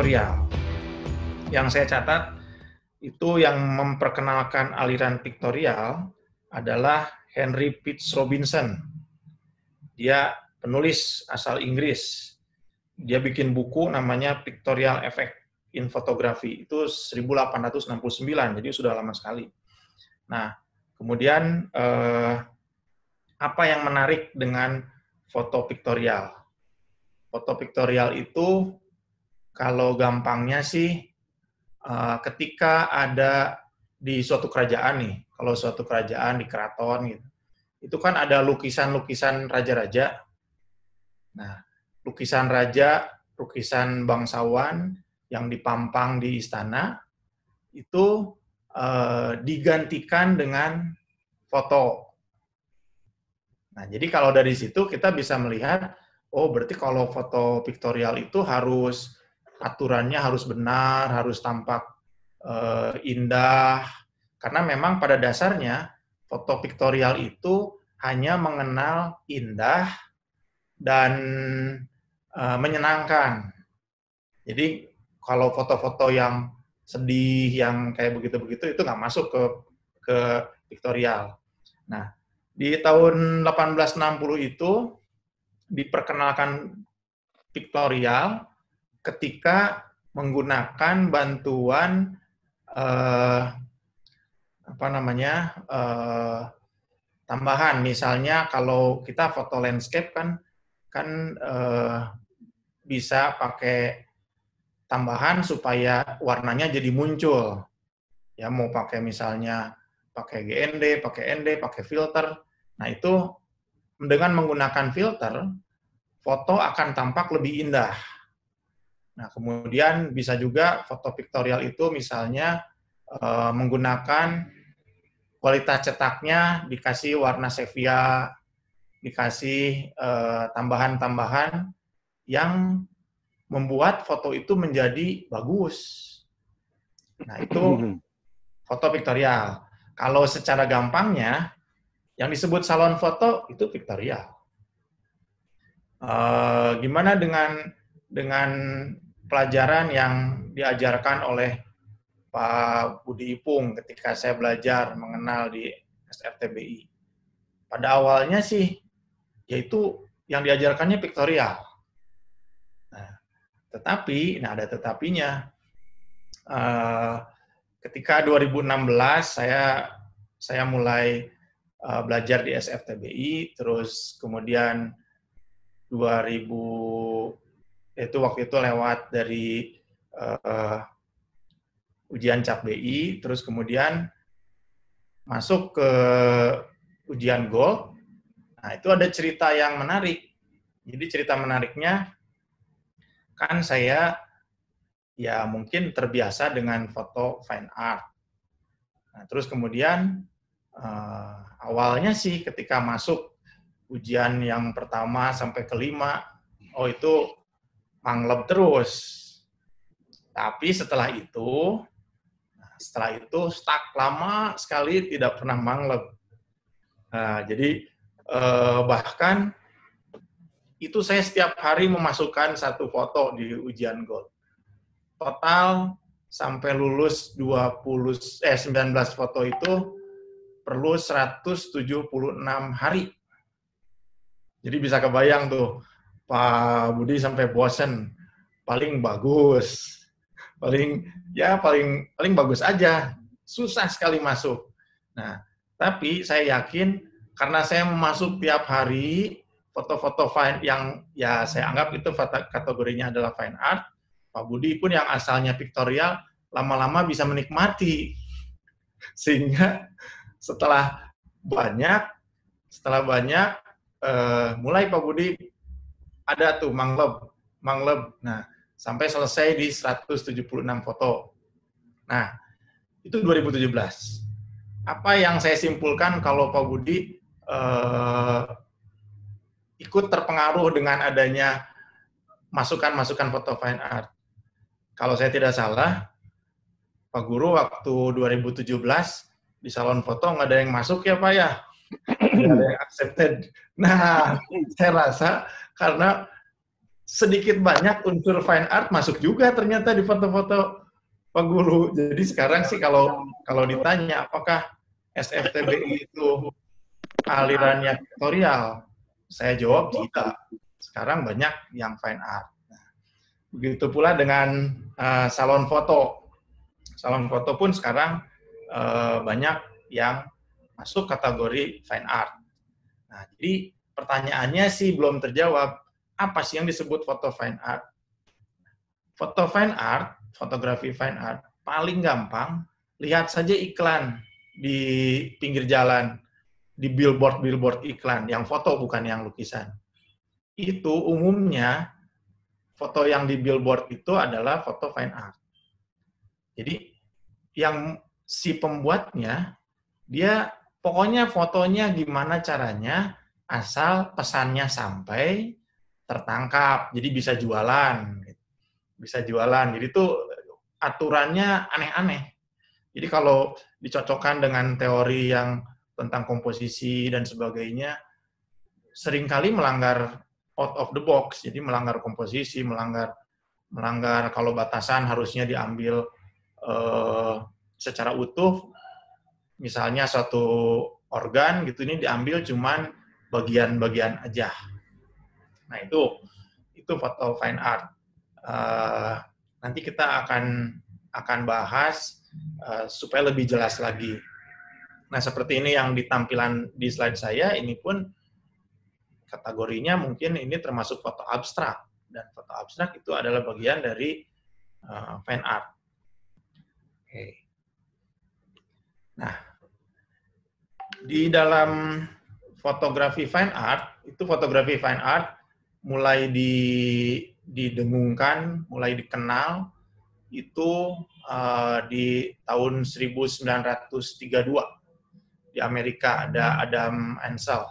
pictorial. Yang saya catat, itu yang memperkenalkan aliran pictorial adalah Henry Pitts Robinson. Dia penulis asal Inggris. Dia bikin buku namanya Pictorial Effect in Photography. Itu 1869, jadi sudah lama sekali. Nah, kemudian apa yang menarik dengan foto pictorial? Foto pictorial itu, kalau gampangnya sih, ketika ada di suatu kerajaan nih, kalau suatu kerajaan di keraton gitu, itu kan ada lukisan-lukisan raja-raja. Nah, lukisan raja, lukisan bangsawan yang dipampang di istana, itu digantikan dengan foto. Nah, jadi kalau dari situ kita bisa melihat, oh berarti kalau foto pictorial itu harus aturannya harus benar, harus tampak indah, karena memang pada dasarnya foto pictorial itu hanya mengenal indah dan menyenangkan. Jadi kalau foto-foto yang sedih, yang kayak begitu-begitu, itu nggak masuk ke pictorial. Nah, di tahun 1860 itu diperkenalkan pictorial ketika menggunakan bantuan tambahan. Misalnya kalau kita foto landscape kan bisa pakai tambahan supaya warnanya jadi muncul. Ya mau pakai misalnya pakai GND, pakai ND, pakai filter. Nah, itu dengan menggunakan filter, foto akan tampak lebih indah. Nah, kemudian bisa juga foto pictorial itu misalnya menggunakan kualitas cetaknya dikasih warna sepia, dikasih tambahan-tambahan yang membuat foto itu menjadi bagus. Nah, itu foto pictorial. Kalau secara gampangnya, yang disebut salon foto itu pictorial. Gimana dengan pelajaran yang diajarkan oleh Pak Budi Ipung ketika saya belajar mengenal di SFTBI? Pada awalnya sih, yaitu yang diajarkannya pictorial. Nah, ada tetapinya. Ketika 2016 saya mulai belajar di SFTBI, terus kemudian waktu itu lewat dari ujian Cap BI, terus kemudian masuk ke ujian Gold. Nah, itu ada cerita yang menarik. Jadi cerita menariknya, kan saya ya mungkin terbiasa dengan foto fine art. Nah, terus kemudian awalnya sih ketika masuk ujian yang pertama sampai kelima, oh itu mangleb terus. Tapi setelah itu stuck lama sekali tidak pernah mangleb. Nah, jadi bahkan itu saya setiap hari memasukkan satu foto di ujian Gold. Total sampai lulus 19 foto itu perlu 176 hari. Jadi bisa kebayang tuh, Pak Budi sampai bosen, paling bagus. Paling bagus aja. Susah sekali masuk. Nah, tapi saya yakin karena saya masuk tiap hari foto-foto fine yang ya saya anggap itu kategorinya adalah fine art, Pak Budi pun yang asalnya pictorial lama-lama bisa menikmati. Sehingga setelah banyak mulai Pak Budi ada tuh mangleb. Nah, sampai selesai di 176 foto. Nah, itu 2017. Apa yang saya simpulkan kalau Pak Budi ikut terpengaruh dengan adanya masukan-masukan foto fine art. Kalau saya tidak salah, Pak Guru waktu 2017 di salon foto nggak ada yang masuk ya Pak ya? Nggak ada yang accepted. Nah, saya rasa karena sedikit banyak unsur fine art masuk juga ternyata di foto-foto Pak Guru. Jadi sekarang sih kalau ditanya apakah SFTBI itu alirannya vektorial, saya jawab tidak. Sekarang banyak yang fine art. Begitu pula dengan salon foto. Salon foto pun sekarang banyak yang masuk kategori fine art. Nah, jadi pertanyaannya sih belum terjawab. Apa sih yang disebut foto fine art? Foto fine art, fotografi fine art, paling gampang, lihat saja iklan di pinggir jalan, di billboard iklan, yang foto bukan yang lukisan. Itu umumnya, foto yang di billboard itu adalah foto fine art. Jadi, yang si pembuatnya, dia pokoknya fotonya gimana caranya, asal pesannya sampai, tertangkap, jadi bisa jualan. Bisa jualan, jadi itu aturannya aneh-aneh. Jadi kalau dicocokkan dengan teori yang tentang komposisi dan sebagainya, seringkali melanggar out of the box, jadi melanggar komposisi, melanggar kalau batasan harusnya diambil secara utuh, misalnya suatu organ gitu ini diambil cuman bagian-bagian aja. Nah itu foto fine art. Nanti kita akan bahas supaya lebih jelas lagi. Nah seperti ini yang ditampilan di slide saya, ini pun kategorinya mungkin ini termasuk foto abstrak, dan foto abstrak itu adalah bagian dari fine art. Oke. Nah di dalam fotografi fine art, itu fotografi fine art mulai didengungkan, mulai dikenal, itu di tahun 1932. Di Amerika ada Adam Ansel.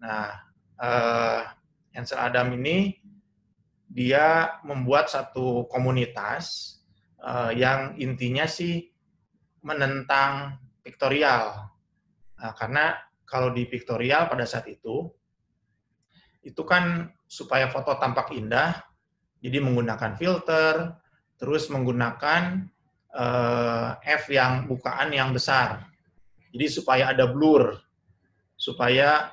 Nah, Ansel Adam ini, dia membuat satu komunitas yang intinya sih menentang piktorial. Nah, karena kalau di piktorial pada saat itu kan supaya foto tampak indah, jadi menggunakan filter, terus menggunakan F yang bukaan yang besar. Jadi supaya ada blur, supaya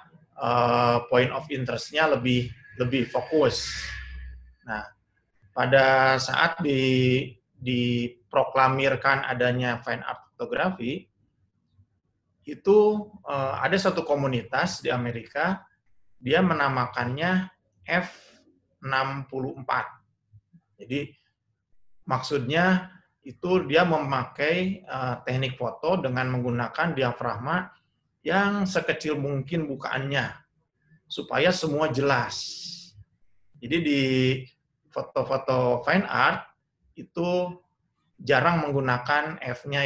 point of interest-nya lebih fokus. Nah, pada saat diproklamirkan adanya fine art fotografi, itu ada satu komunitas di Amerika, dia menamakannya F64. Jadi maksudnya itu dia memakai teknik foto dengan menggunakan diafragma yang sekecil mungkin bukaannya, supaya semua jelas. Jadi di foto-foto fine art itu jarang menggunakan F-nya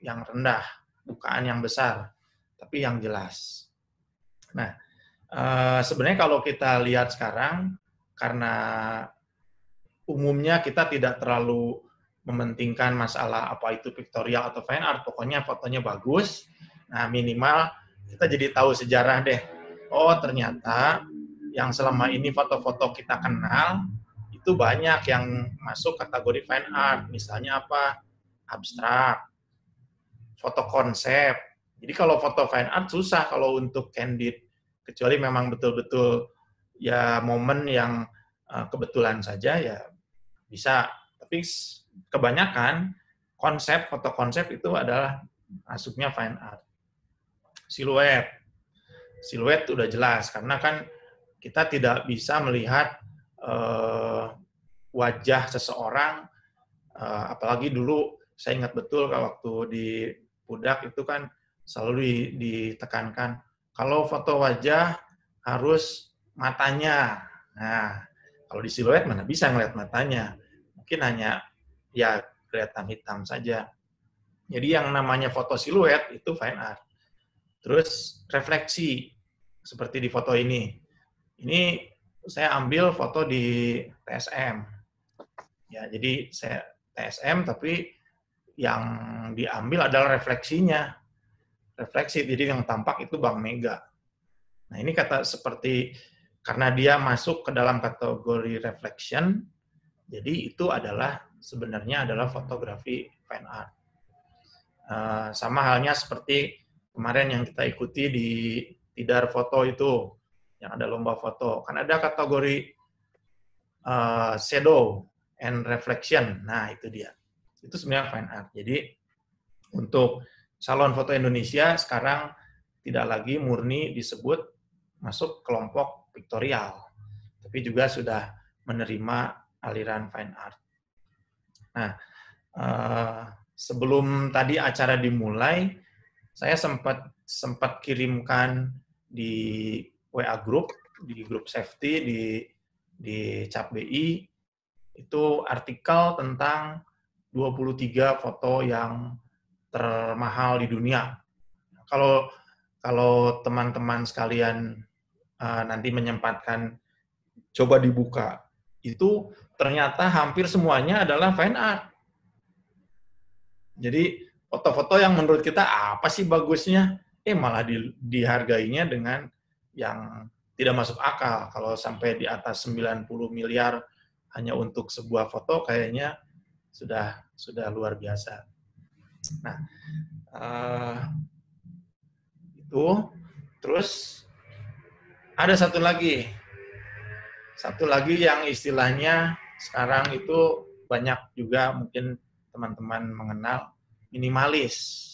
yang rendah, bukaan yang besar, tapi yang jelas. Nah, sebenarnya kalau kita lihat sekarang, karena umumnya kita tidak terlalu mementingkan masalah apa itu pictorial atau fine art, pokoknya fotonya bagus. Nah, minimal kita jadi tahu sejarah deh. Oh, ternyata yang selama ini foto-foto kita kenal, itu banyak yang masuk kategori fine art. Misalnya apa? Abstrak, foto konsep. Jadi kalau foto fine art susah kalau untuk candid, kecuali memang betul-betul ya momen yang kebetulan saja ya bisa. Tapi kebanyakan konsep, foto konsep itu adalah masuknya fine art. Siluet udah jelas, karena kan kita tidak bisa melihat wajah seseorang, apalagi dulu saya ingat betul waktu di Pudak itu kan selalu ditekankan, kalau foto wajah harus matanya. Nah, kalau di siluet mana bisa ngeliat matanya, mungkin hanya ya kelihatan hitam saja. Jadi yang namanya foto siluet itu fine art. Terus refleksi, seperti di foto ini. Ini saya ambil foto di TSM. Ya, jadi saya TSM, tapi yang diambil adalah refleksinya. Refleksi, jadi yang tampak itu Bank Mega. Nah, ini seperti karena dia masuk ke dalam kategori reflection, jadi itu sebenarnya adalah fotografi fine art. Sama halnya seperti kemarin yang kita ikuti di Tidar Foto itu, yang ada lomba foto. Kan ada kategori shadow and reflection. Nah, itu dia. Itu sebenarnya fine art. Jadi, untuk Salon Foto Indonesia sekarang tidak lagi murni disebut masuk kelompok pictorial, tapi juga sudah menerima aliran fine art. Nah, sebelum tadi acara dimulai, saya sempat kirimkan di WA group, di grup safety di Cap BI, itu artikel tentang 23 foto yang termahal di dunia. Kalau teman-teman sekalian nanti menyempatkan coba dibuka, itu ternyata hampir semuanya adalah fine art. Jadi foto-foto yang menurut kita apa sih bagusnya, malah dihargainya dengan yang tidak masuk akal. Kalau sampai di atas 90 miliar hanya untuk sebuah foto, kayaknya sudah luar biasa. Nah, itu. Terus ada satu lagi yang istilahnya sekarang itu banyak juga mungkin teman-teman mengenal, minimalis.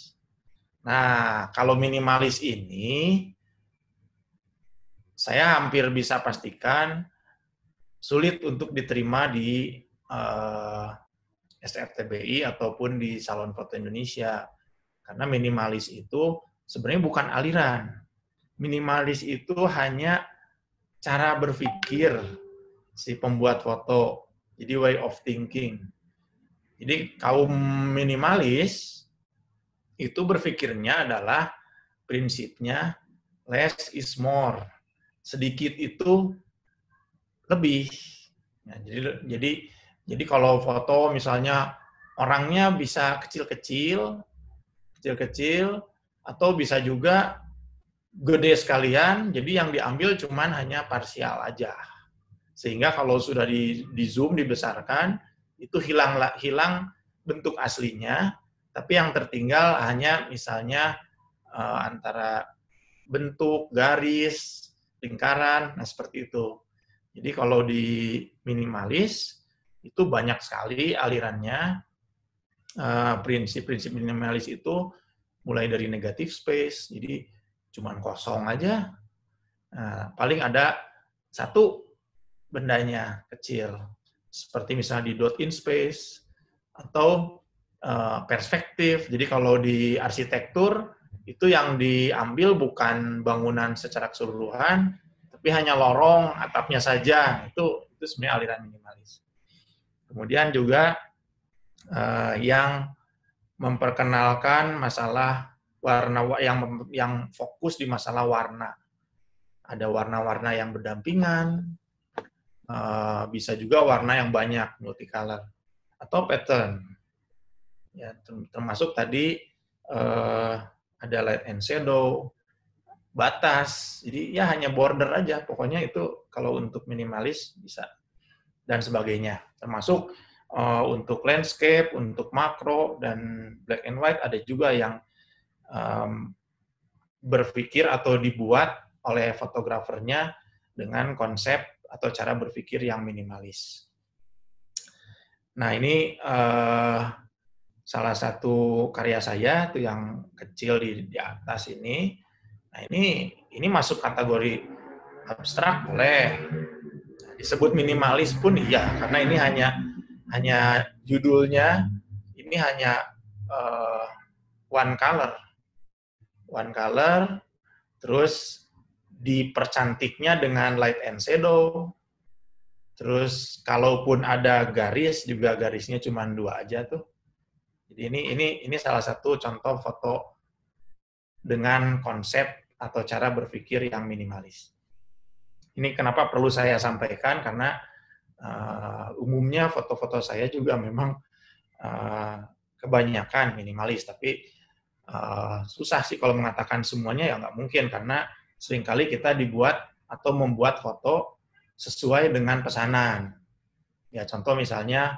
Nah, kalau minimalis ini saya hampir bisa pastikan sulit untuk diterima di SFTBI ataupun di Salon Foto Indonesia. Karena minimalis itu sebenarnya bukan aliran. Minimalis itu hanya cara berpikir si pembuat foto. Jadi way of thinking. Jadi kaum minimalis itu berpikirnya adalah prinsipnya less is more. Sedikit itu lebih. Nah, jadi kalau foto misalnya orangnya bisa kecil-kecil, atau bisa juga gede sekalian, jadi yang diambil cuman hanya parsial aja. Sehingga kalau sudah di zoom, dibesarkan, itu hilang bentuk aslinya, tapi yang tertinggal hanya misalnya antara bentuk, garis, lingkaran, nah seperti itu. Jadi kalau di minimalis, itu banyak sekali alirannya. Prinsip-prinsip minimalis itu mulai dari negative space, jadi cuman kosong aja. Nah, paling ada satu bendanya kecil, seperti misalnya di dot in space, atau perspektif. Jadi kalau di arsitektur, itu yang diambil bukan bangunan secara keseluruhan, tapi hanya lorong, atapnya saja. Itu sebenarnya aliran minimalis. Kemudian juga yang memperkenalkan masalah warna, yang fokus di masalah warna. Ada warna-warna yang berdampingan, bisa juga warna yang banyak, multicolor, atau pattern. Ya, termasuk tadi ada light and shadow, batas, jadi ya hanya border aja, pokoknya itu kalau untuk minimalis bisa, dan sebagainya. Termasuk untuk landscape, untuk makro, dan black and white ada juga yang berpikir atau dibuat oleh fotografernya dengan konsep atau cara berpikir yang minimalis. Nah, ini salah satu karya saya tuh yang kecil di atas ini. Nah, ini masuk kategori abstrak boleh. Disebut minimalis pun iya, karena ini hanya judulnya, ini hanya one color, terus dipercantiknya dengan light and shadow, terus kalaupun ada garis, juga garisnya cuma 2 aja tuh. Jadi ini salah satu contoh foto dengan konsep atau cara berpikir yang minimalis. Ini kenapa perlu saya sampaikan, karena umumnya foto-foto saya juga memang kebanyakan minimalis, tapi susah sih kalau mengatakan semuanya, ya nggak mungkin, karena seringkali kita dibuat atau membuat foto sesuai dengan pesanan. Ya, contoh misalnya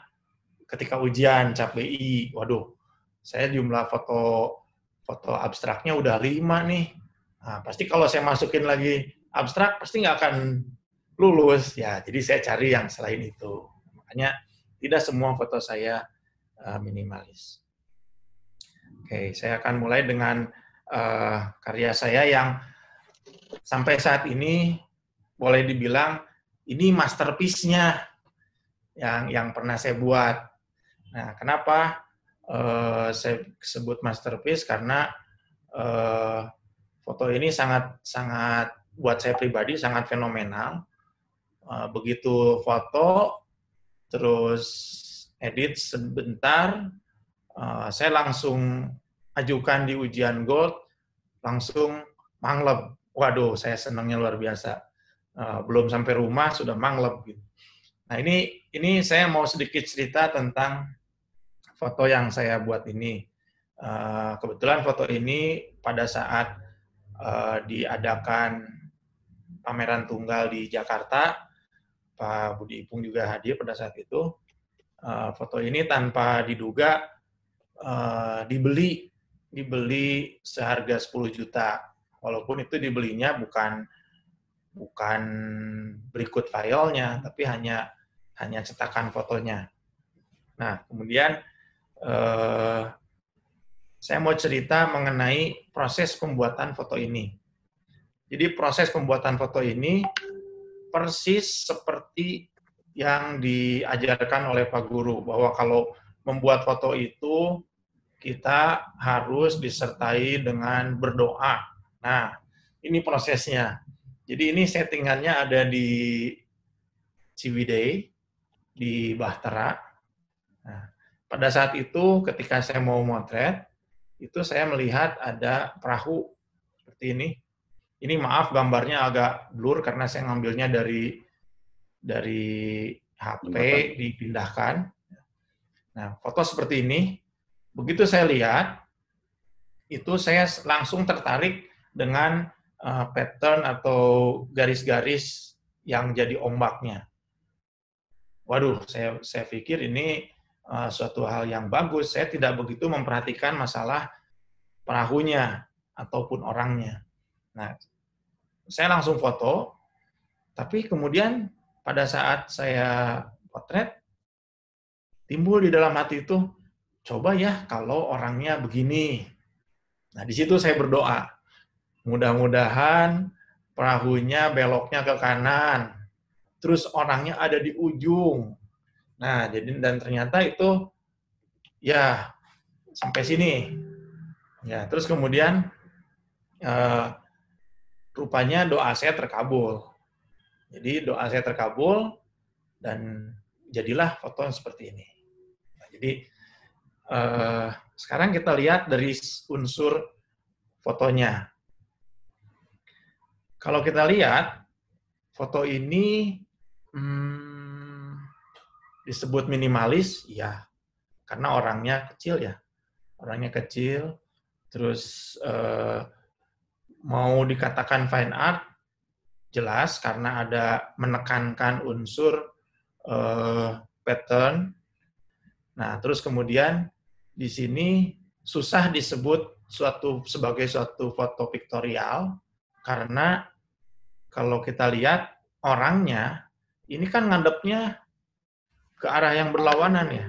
ketika ujian cap BI, waduh, saya jumlah foto abstraknya udah 5 nih. Nah, pasti kalau saya masukin lagi abstrak, pasti nggak akan lulus. Ya, jadi saya cari yang selain itu. Makanya tidak semua foto saya minimalis. Oke, saya akan mulai dengan karya saya yang sampai saat ini boleh dibilang ini masterpiece-nya yang pernah saya buat. Nah, kenapa saya sebut masterpiece? Karena foto ini sangat buat saya pribadi sangat fenomenal. Begitu foto, terus edit sebentar, saya langsung ajukan di ujian Gold, langsung mangleb. Waduh, saya senangnya luar biasa. Belum sampai rumah sudah mangleb gitu. Nah, ini saya mau sedikit cerita tentang foto yang saya buat ini. Kebetulan foto ini pada saat diadakan pameran tunggal di Jakarta, Pak Budi Ipung juga hadir pada saat itu. Foto ini tanpa diduga dibeli seharga 10 juta. Walaupun itu dibelinya bukan berikut filenya, tapi hanya cetakan fotonya. Nah, kemudian saya mau cerita mengenai proses pembuatan foto ini. Jadi proses pembuatan foto ini persis seperti yang diajarkan oleh Pak Guru, bahwa kalau membuat foto itu kita harus disertai dengan berdoa. Nah, ini prosesnya. Jadi ini settingannya ada di Ciwidey, di Bahtera. Nah, pada saat itu ketika saya mau motret, itu saya melihat ada perahu seperti ini. Ini maaf gambarnya agak blur karena saya ngambilnya dari HP dipindahkan. Nah, foto seperti ini. Begitu saya lihat, itu saya langsung tertarik dengan pattern atau garis-garis yang jadi ombaknya. Waduh, saya pikir ini suatu hal yang bagus. Saya tidak begitu memperhatikan masalah perahunya ataupun orangnya. Nah, saya langsung foto, tapi kemudian pada saat saya potret, timbul di dalam hati itu, coba ya kalau orangnya begini. Nah, di situ saya berdoa. Mudah-mudahan perahunya beloknya ke kanan, terus orangnya ada di ujung. Nah, dan ternyata itu ya sampai sini. Ya, terus kemudian rupanya doa saya terkabul. Jadi doa saya terkabul dan jadilah foto seperti ini. Nah, jadi sekarang kita lihat dari unsur fotonya. Kalau kita lihat foto ini disebut minimalis, ya, karena orangnya kecil ya, orangnya kecil. Terus mau dikatakan fine art, jelas karena ada menekankan unsur pattern. Nah, terus kemudian di sini susah disebut sebagai suatu foto piktorial karena kalau kita lihat orangnya ini kan ngadepnya ke arah yang berlawanan ya.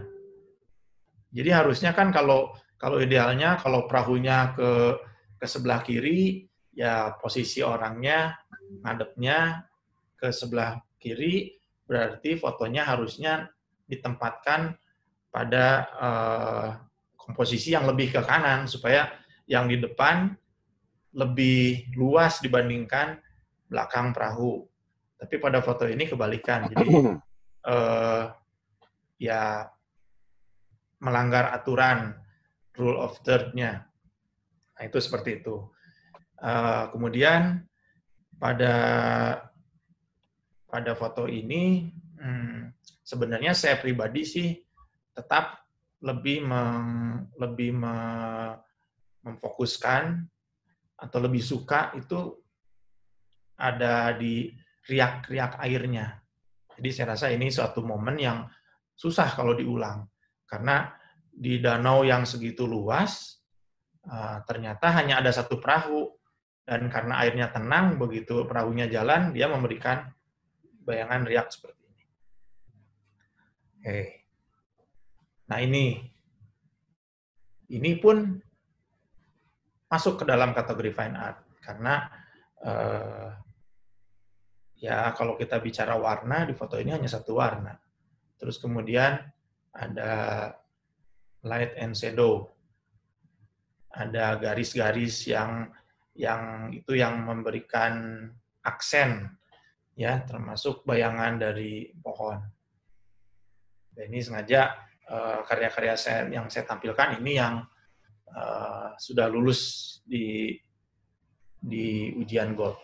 Jadi harusnya kan kalau idealnya kalau perahunya ke sebelah kiri, ya posisi orangnya ngadepnya ke sebelah kiri, berarti fotonya harusnya ditempatkan pada komposisi yang lebih ke kanan, supaya yang di depan lebih luas dibandingkan belakang perahu. Tapi pada foto ini kebalikan, jadi ya melanggar aturan rule of third-nya. Nah, itu seperti itu. Kemudian pada foto ini sebenarnya saya pribadi sih tetap lebih memfokuskan atau lebih suka itu ada di riak-riak airnya. Jadi saya rasa ini suatu momen yang susah kalau diulang. Karena di danau yang segitu luas, ternyata hanya ada satu perahu. Dan karena airnya tenang, begitu perahunya jalan, dia memberikan bayangan riak seperti ini. Oke. Nah ini pun masuk ke dalam kategori fine art. Karena ya kalau kita bicara warna, di foto ini hanya satu warna. Terus kemudian ada light and shadow. Ada garis-garis yang itu yang memberikan aksen, ya, termasuk bayangan dari pohon. Dan ini sengaja karya-karya yang saya tampilkan ini yang sudah lulus di ujian gold.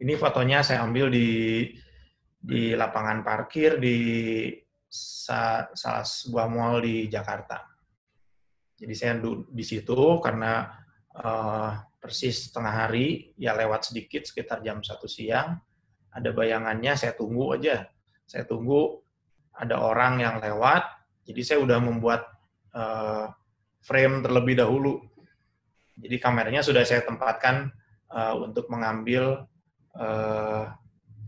Ini fotonya saya ambil di lapangan parkir di salah sebuah mall di Jakarta. Jadi saya di situ karena persis tengah hari, ya lewat sedikit, sekitar jam 1 siang, ada bayangannya, saya tunggu aja. Saya tunggu ada orang yang lewat, jadi saya udah membuat frame terlebih dahulu. Jadi kameranya sudah saya tempatkan untuk mengambil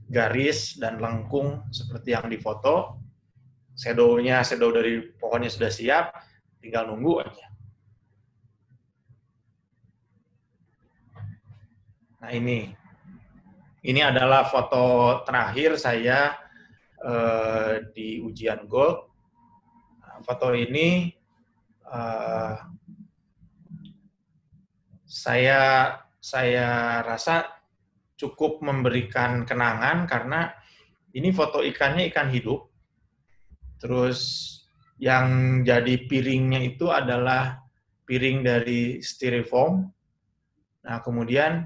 garis dan lengkung seperti yang difoto. Shadow dari pohonnya sudah siap, tinggal nunggu aja. Nah ini adalah foto terakhir saya di ujian gold. Nah, foto ini saya rasa cukup memberikan kenangan karena ini foto ikannya ikan hidup. Terus yang jadi piringnya itu adalah piring dari styrofoam. Nah, kemudian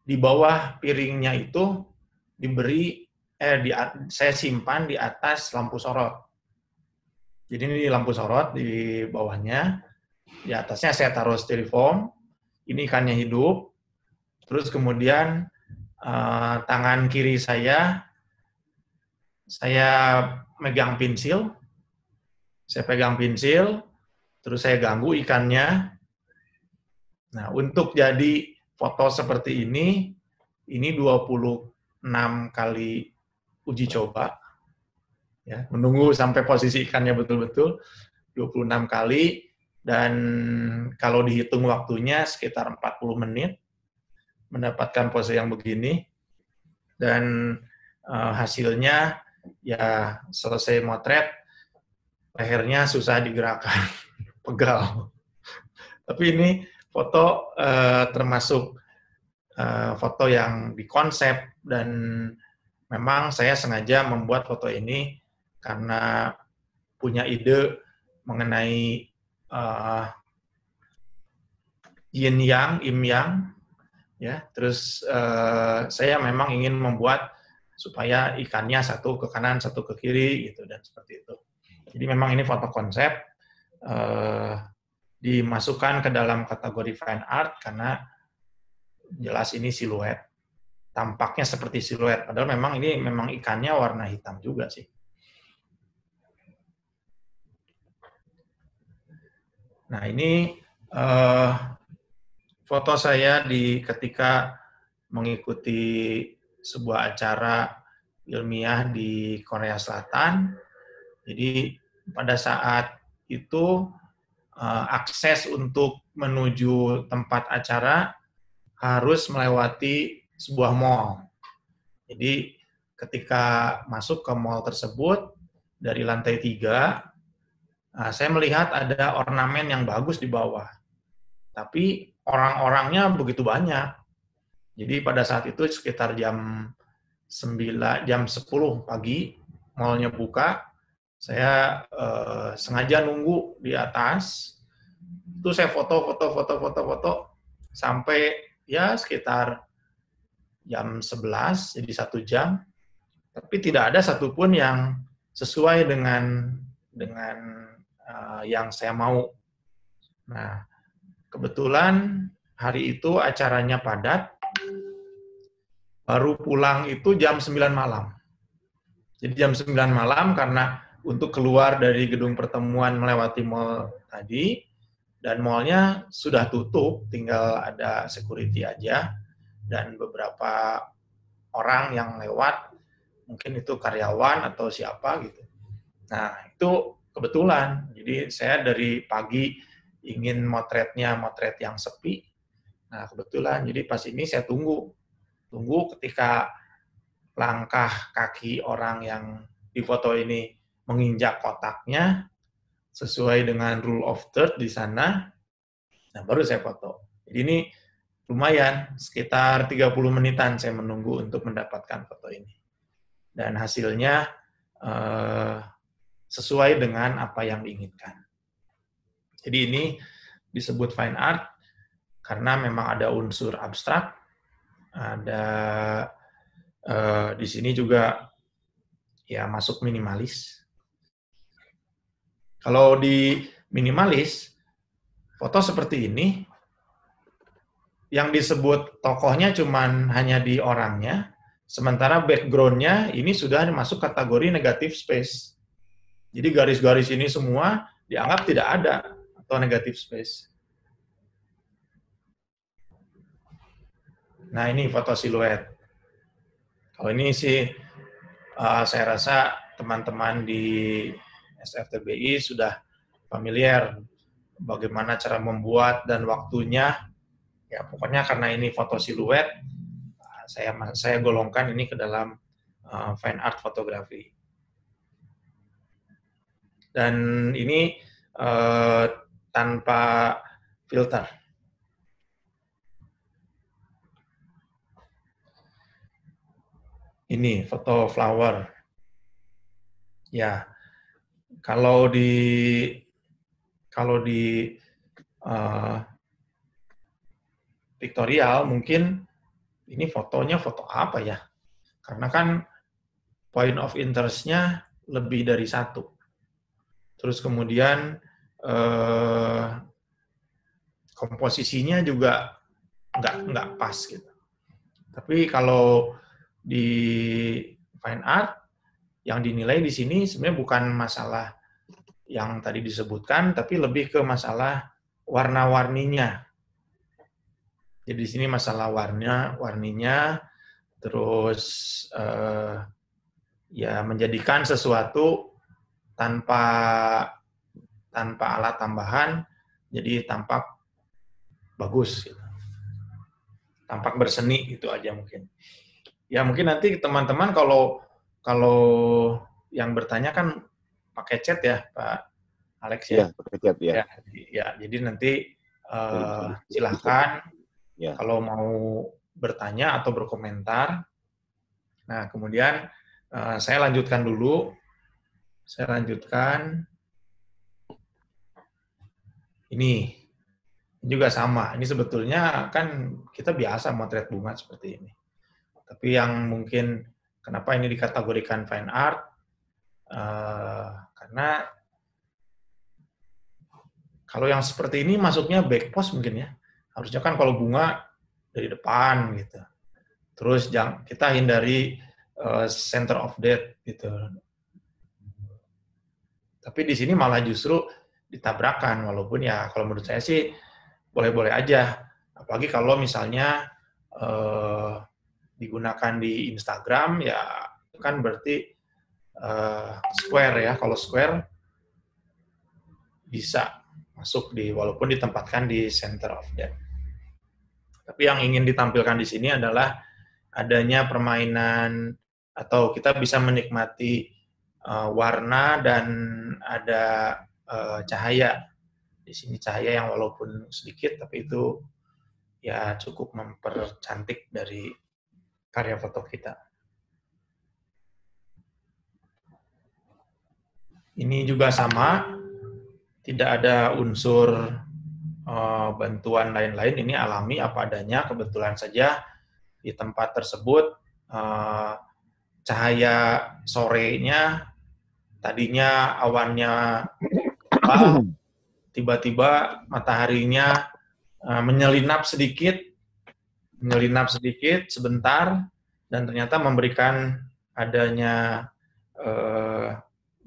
di bawah piringnya itu saya simpan di atas lampu sorot. Jadi ini lampu sorot di bawahnya, di atasnya saya taruh styrofoam, ini ikannya hidup, terus kemudian tangan kiri saya megang pensil, terus saya ganggu ikannya. Nah, untuk jadi foto seperti ini 26 kali uji coba. Ya, menunggu sampai posisi ikannya betul-betul 26 kali, dan kalau dihitung waktunya sekitar 40 menit mendapatkan pose yang begini, dan hasilnya ya selesai motret, lehernya susah digerakkan, pegal. Tapi ini foto termasuk foto yang dikonsep, dan memang saya sengaja membuat foto ini karena punya ide mengenai yin yang, im yang, ya. Terus saya memang ingin membuat supaya ikannya satu ke kanan, satu ke kiri, gitu, dan seperti itu. Jadi memang ini foto konsep, dimasukkan ke dalam kategori fine art karena jelas ini siluet. Tampaknya seperti siluet, padahal memang ini memang ikannya warna hitam juga sih. Nah, ini foto saya ketika mengikuti sebuah acara ilmiah di Korea Selatan. Jadi pada saat itu akses untuk menuju tempat acara harus melewati sebuah mall. Jadi ketika masuk ke mall tersebut dari lantai 3, saya melihat ada ornamen yang bagus di bawah. Tapi orang-orangnya begitu banyak. Jadi pada saat itu sekitar jam 10 pagi, mallnya buka, saya sengaja nunggu di atas. Itu saya foto sampai ya sekitar jam 11, jadi 1 jam. Tapi tidak ada satupun yang sesuai dengan yang saya mau. Nah, kebetulan hari itu acaranya padat, baru pulang itu jam 9 malam. Jadi jam 9 malam karena untuk keluar dari gedung pertemuan melewati mall tadi, dan mallnya sudah tutup, tinggal ada security aja, dan beberapa orang yang lewat, mungkin itu karyawan atau siapa gitu. Nah, itu kebetulan. Jadi saya dari pagi ingin motretnya motret yang sepi. Nah, kebetulan. Jadi pas ini saya tunggu ketika langkah kaki orang yang di foto ini menginjak kotaknya sesuai dengan rule of third di sana. Nah, baru saya foto. Jadi ini lumayan, sekitar 30 menitan saya menunggu untuk mendapatkan foto ini. Dan hasilnya sesuai dengan apa yang diinginkan. Jadi ini disebut fine art karena memang ada unsur abstrak, ada di sini juga ya masuk minimalis. Kalau di minimalis, foto seperti ini, yang disebut tokohnya cuman hanya di orangnya, sementara background-nya ini sudah masuk kategori negative space. Jadi garis-garis ini semua dianggap tidak ada atau negative space. Nah, ini foto siluet. Kalau ini sih saya rasa teman-teman di SFTBI sudah familiar bagaimana cara membuat dan waktunya. Ya, pokoknya karena ini foto siluet, saya golongkan ini ke dalam fine art fotografi. Dan ini tanpa filter. Ini foto flower. Ya, kalau di pictorial mungkin ini fotonya foto apa ya? Karena kan point of interest-nya lebih dari satu. Terus kemudian komposisinya juga nggak pas gitu. Tapi kalau di fine art yang dinilai di sini sebenarnya bukan masalah yang tadi disebutkan, tapi lebih ke masalah warna-warninya. Jadi di sini masalah warninya, terus ya menjadikan sesuatu tanpa alat tambahan, jadi tampak bagus, gitu. Tampak berseni, itu aja mungkin. Ya mungkin nanti teman-teman kalau yang bertanya kan pakai chat ya Pak Alex ya. Iya, pakai chat ya. Ya, jadi nanti silahkan ya. Kalau mau bertanya atau berkomentar. Nah kemudian saya lanjutkan dulu. Saya lanjutkan. Ini juga sama. Ini sebetulnya kan kita biasa motret bunga seperti ini. Tapi yang mungkin kenapa ini dikategorikan fine art, karena kalau yang seperti ini masuknya back post mungkin ya. Harusnya kan kalau bunga dari depan gitu. Terus kita hindari center of death gitu. Tapi di sini malah justru ditabrakan, walaupun ya kalau menurut saya sih boleh-boleh aja. Apalagi kalau misalnya digunakan di Instagram, ya itu kan berarti square ya. Kalau square bisa masuk walaupun ditempatkan di center of death. Tapi yang ingin ditampilkan di sini adalah adanya permainan atau kita bisa menikmati warna dan ada cahaya. Di sini cahaya yang walaupun sedikit, tapi itu ya cukup mempercantik dari karya foto kita. Ini juga sama, tidak ada unsur bantuan lain-lain, ini alami apa adanya. Kebetulan saja di tempat tersebut cahaya sorenya tadinya awannya tiba-tiba mataharinya menyelinap sedikit sebentar, dan ternyata memberikan adanya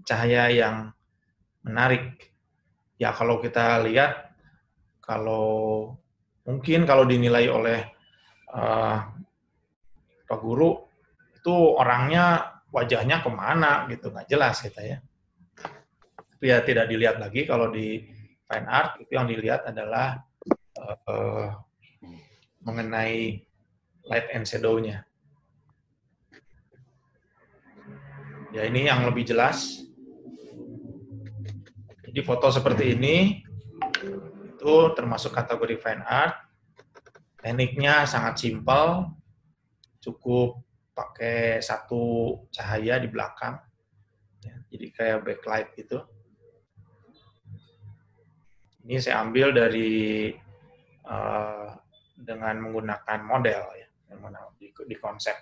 cahaya yang menarik. Ya kalau kita lihat, mungkin kalau dinilai oleh Pak Guru, itu orangnya wajahnya kemana gitu, nggak jelas gitu ya. Tapi ya tidak dilihat lagi kalau di fine art, itu yang dilihat adalah mengenai light and shadow-nya. Ya ini yang lebih jelas. Jadi foto seperti ini itu termasuk kategori fine art. Tekniknya sangat simpel, cukup pakai satu cahaya di belakang. Ya, jadi kayak backlight gitu. Ini saya ambil dari dengan menggunakan model ya, di konsep.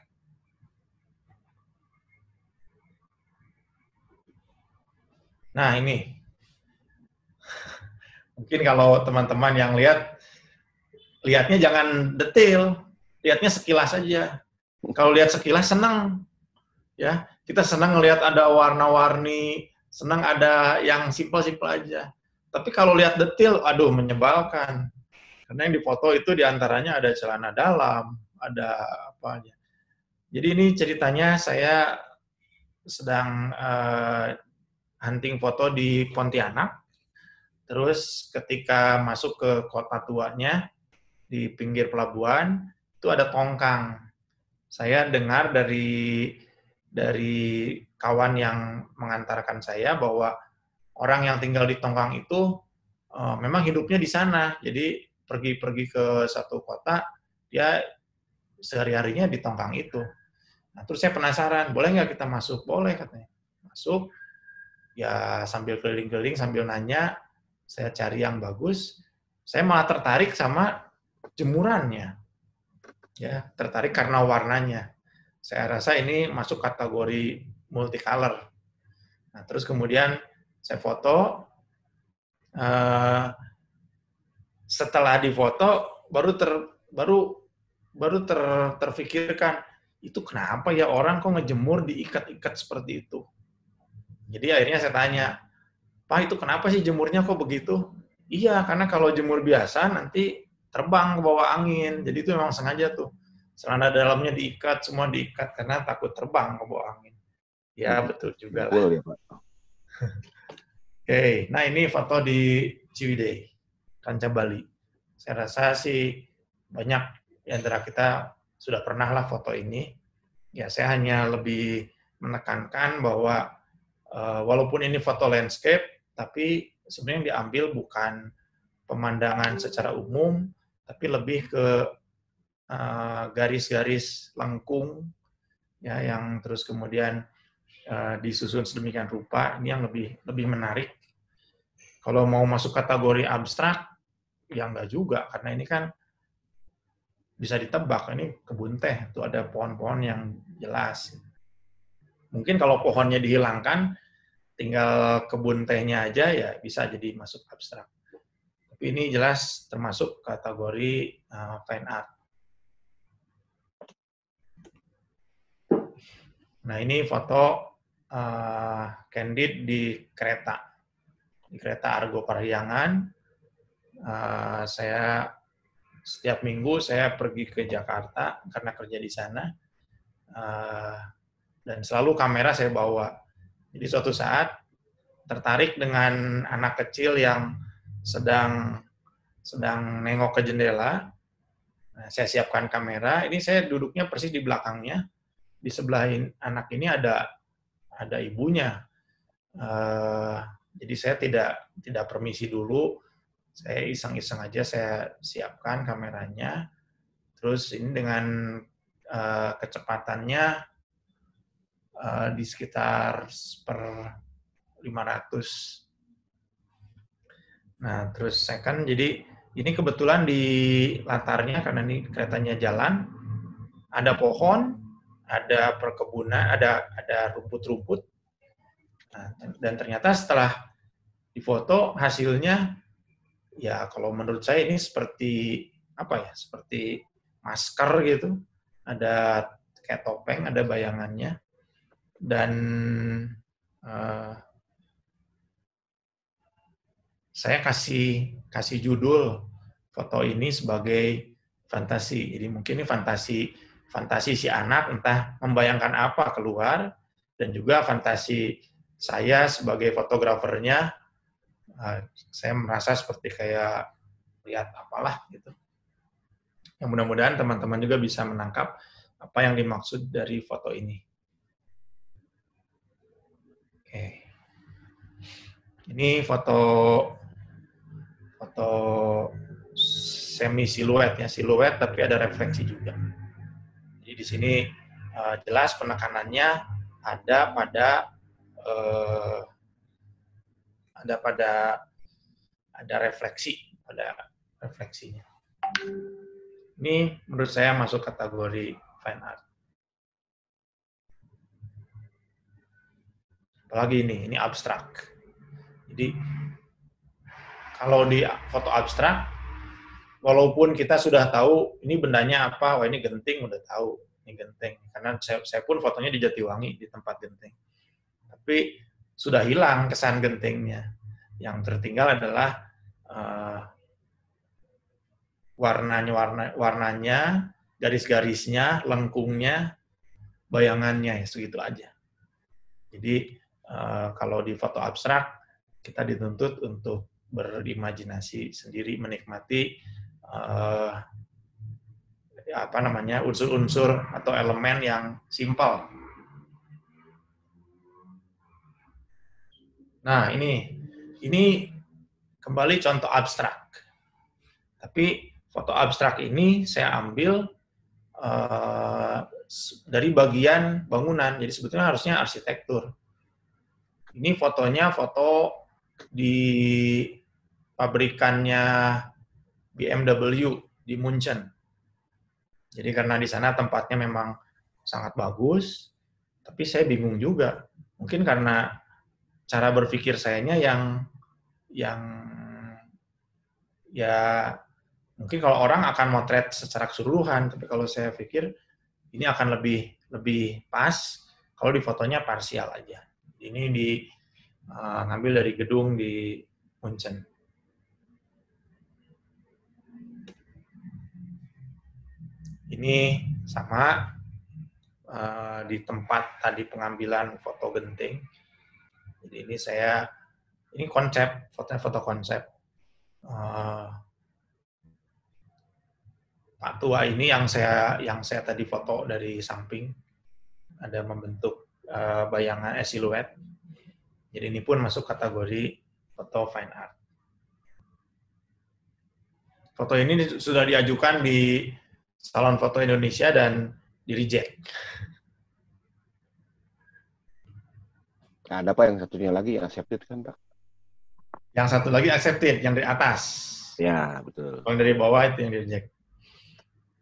Nah ini, mungkin kalau teman-teman yang lihatnya jangan detail, lihatnya sekilas aja. Kalau lihat sekilas senang, ya kita senang ngelihat ada warna-warni, senang ada yang simpel-simpel aja. Tapi kalau lihat detail, aduh menyebalkan. Karena yang difoto itu diantaranya ada celana dalam, ada apa aja. Jadi ini ceritanya saya sedang hunting foto di Pontianak. Terus ketika masuk ke kota tuanya, di pinggir pelabuhan, itu ada tongkang. Saya dengar dari kawan yang mengantarkan saya bahwa orang yang tinggal di tongkang itu memang hidupnya di sana. Jadi pergi-pergi ke satu kota, dia sehari-harinya di tongkang itu. Nah, terus saya penasaran, boleh nggak kita masuk? Boleh katanya. Masuk, ya sambil keliling-keliling, sambil nanya, saya cari yang bagus. Saya malah tertarik sama jemurannya. Ya, tertarik karena warnanya. Saya rasa ini masuk kategori multicolor. Nah, terus kemudian saya foto. Setelah difoto, baru terfikirkan, itu kenapa ya orang kok ngejemur diikat-ikat seperti itu. Jadi akhirnya saya tanya, Pak itu kenapa sih jemurnya kok begitu? Iya, karena kalau jemur biasa nanti terbang ke bawah angin. Jadi itu memang sengaja tuh. Celana dalamnya diikat, semua diikat karena takut terbang ke bawah angin. Ya, betul juga lah. Ya, Pak. Oke, nah ini foto di Ciwidey, Ranca Bali. Saya rasa sih banyak di antara kita sudah pernah lah foto ini. Ya, saya hanya lebih menekankan bahwa walaupun ini foto landscape, tapi sebenarnya yang diambil bukan pemandangan secara umum, tapi lebih ke garis-garis lengkung, ya, yang terus kemudian disusun sedemikian rupa. Ini yang lebih menarik. Kalau mau masuk kategori abstrak, ya enggak juga, karena ini kan bisa ditebak. Ini kebun teh, itu ada pohon-pohon yang jelas. Mungkin kalau pohonnya dihilangkan, tinggal kebun tehnya aja, ya bisa jadi masuk abstrak. Tapi ini jelas termasuk kategori fine art. Nah ini foto candid di kereta Argo Parahyangan. Saya setiap minggu saya pergi ke Jakarta karena kerja di sana, dan selalu kamera saya bawa. Jadi suatu saat tertarik dengan anak kecil yang sedang nengok ke jendela. Nah, saya siapkan kamera. Ini saya duduknya persis di belakangnya. Di sebelah anak ini ada ibunya. Jadi saya tidak permisi dulu. Saya iseng-iseng aja saya siapkan kameranya. Terus ini dengan kecepatannya di sekitar per 500. Nah, terus saya kan jadi ini kebetulan di latarnya karena ini keretanya jalan, ada pohon, ada perkebunan, ada rumput-rumput. Nah, dan ternyata setelah difoto hasilnya ya kalau menurut saya ini seperti apa ya? Seperti masker gitu. Ada kayak topeng, ada bayangannya, dan saya kasih judul foto ini sebagai fantasi. Jadi mungkin ini fantasi si anak entah membayangkan apa keluar, dan juga fantasi saya sebagai fotografernya, saya merasa seperti kayak lihat apalah gitu. Yang mudah-mudahan teman-teman juga bisa menangkap apa yang dimaksud dari foto ini. Oke. Ini foto semi siluet ya, siluet tapi ada refleksi juga. Jadi di sini jelas penekanannya ada refleksinya. Ini menurut saya masuk kategori fine art. Apalagi ini abstrak. Jadi kalau di foto abstrak, walaupun kita sudah tahu ini bendanya apa, wah ini genting, udah tahu ini genting. Karena saya pun fotonya di Jatiwangi, di tempat genting. Tapi sudah hilang kesan gentingnya. Yang tertinggal adalah warnanya, garis-garisnya, lengkungnya, bayangannya, ya segitu aja. Jadi kalau di foto abstrak, kita dituntut untuk berimajinasi sendiri, menikmati unsur-unsur atau elemen yang simpel. Nah, ini kembali contoh abstrak. Tapi foto abstrak ini saya ambil dari bagian bangunan, jadi sebetulnya harusnya arsitektur. Ini fotonya foto di pabrikannya BMW di Munchen. Jadi karena di sana tempatnya memang sangat bagus, tapi saya bingung juga. Mungkin karena cara berpikir sayanya yang ya mungkin kalau orang akan motret secara keseluruhan, tapi kalau saya pikir ini akan lebih pas kalau di fotonya parsial aja. Ini ngambil dari gedung di Munchen. Ini sama di tempat tadi pengambilan foto genting. Jadi ini konsep, foto konsep. Pak tua ini yang saya tadi foto dari samping, ada membentuk bayangan siluet. Jadi ini pun masuk kategori foto fine art. Foto ini sudah diajukan di Salon Foto Indonesia dan di reject. Nah, ada Pak yang satunya lagi yang accepted kan Pak? Yang satu lagi accepted, yang dari atas. Ya, betul. Yang dari bawah itu yang di reject.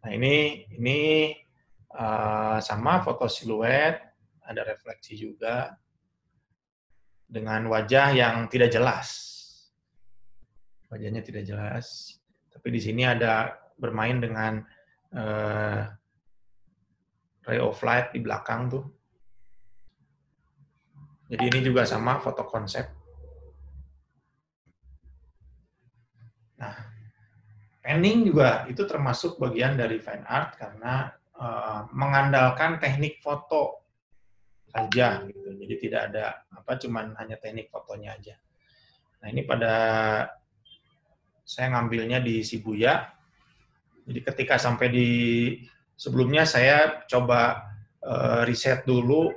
Nah ini sama foto siluet, ada refleksi juga, dengan wajah yang tidak jelas. Wajahnya tidak jelas. Tapi di sini ada bermain dengan ray of light di belakang tuh. Jadi ini juga sama foto konsep. Nah, panning juga itu termasuk bagian dari fine art karena mengandalkan teknik foto saja gitu. Jadi tidak ada cuman hanya teknik fotonya aja. Nah, ini saya ngambilnya di Shibuya. Jadi ketika sampai di sebelumnya saya coba riset dulu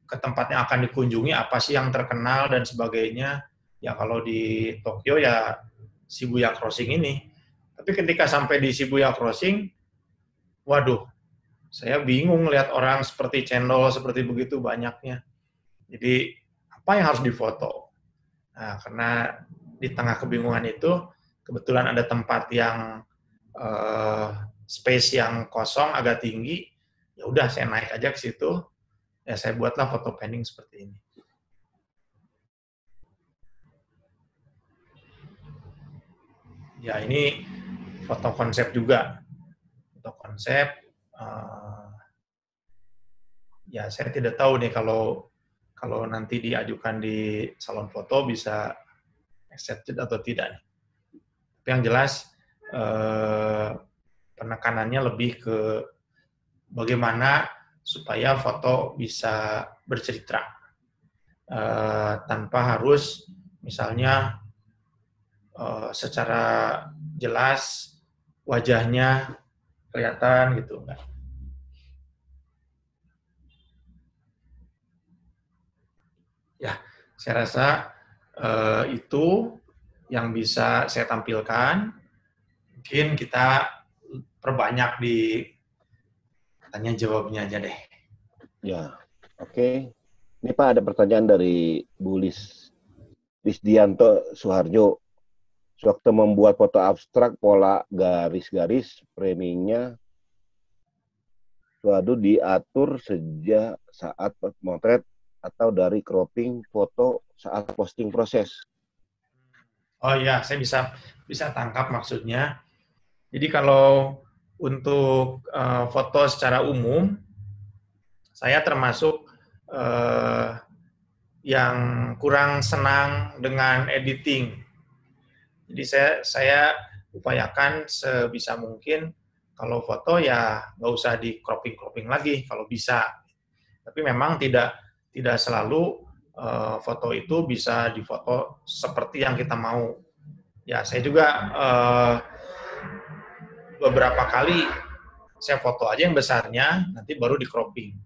ke tempat yang akan dikunjungi, apa sih yang terkenal dan sebagainya. Ya kalau di Tokyo ya Shibuya Crossing ini. Tapi ketika sampai di Shibuya Crossing, waduh, saya bingung lihat orang seperti cendol, seperti begitu banyaknya. Jadi apa yang harus difoto? Nah, karena di tengah kebingungan itu, kebetulan ada tempat yang space yang kosong agak tinggi, ya udah saya naik aja ke situ, ya saya buatlah foto panning seperti ini. Ya ini foto konsep juga, foto konsep ya saya tidak tahu nih kalau nanti diajukan di salon foto bisa accepted atau tidak nih. Tapi yang jelas penekanannya lebih ke bagaimana supaya foto bisa bercerita tanpa harus misalnya secara jelas wajahnya kelihatan gitu enggak. Ya, saya rasa itu yang bisa saya tampilkan. Mungkin kita perbanyak di tanya jawabnya aja deh. Ya, oke. Ini Pak ada pertanyaan dari Bu Lisdianto Suharjo. Sewaktu membuat foto abstrak, pola garis-garis framingnya suatu diatur sejak saat motret atau dari cropping foto saat posting proses. Oh ya, saya bisa tangkap maksudnya. Jadi kalau untuk foto secara umum, saya termasuk yang kurang senang dengan editing. Jadi saya upayakan sebisa mungkin kalau foto ya nggak usah di cropping lagi kalau bisa. Tapi memang tidak selalu foto itu bisa difoto seperti yang kita mau. Ya saya juga beberapa kali saya foto aja yang besarnya, nanti baru di cropping.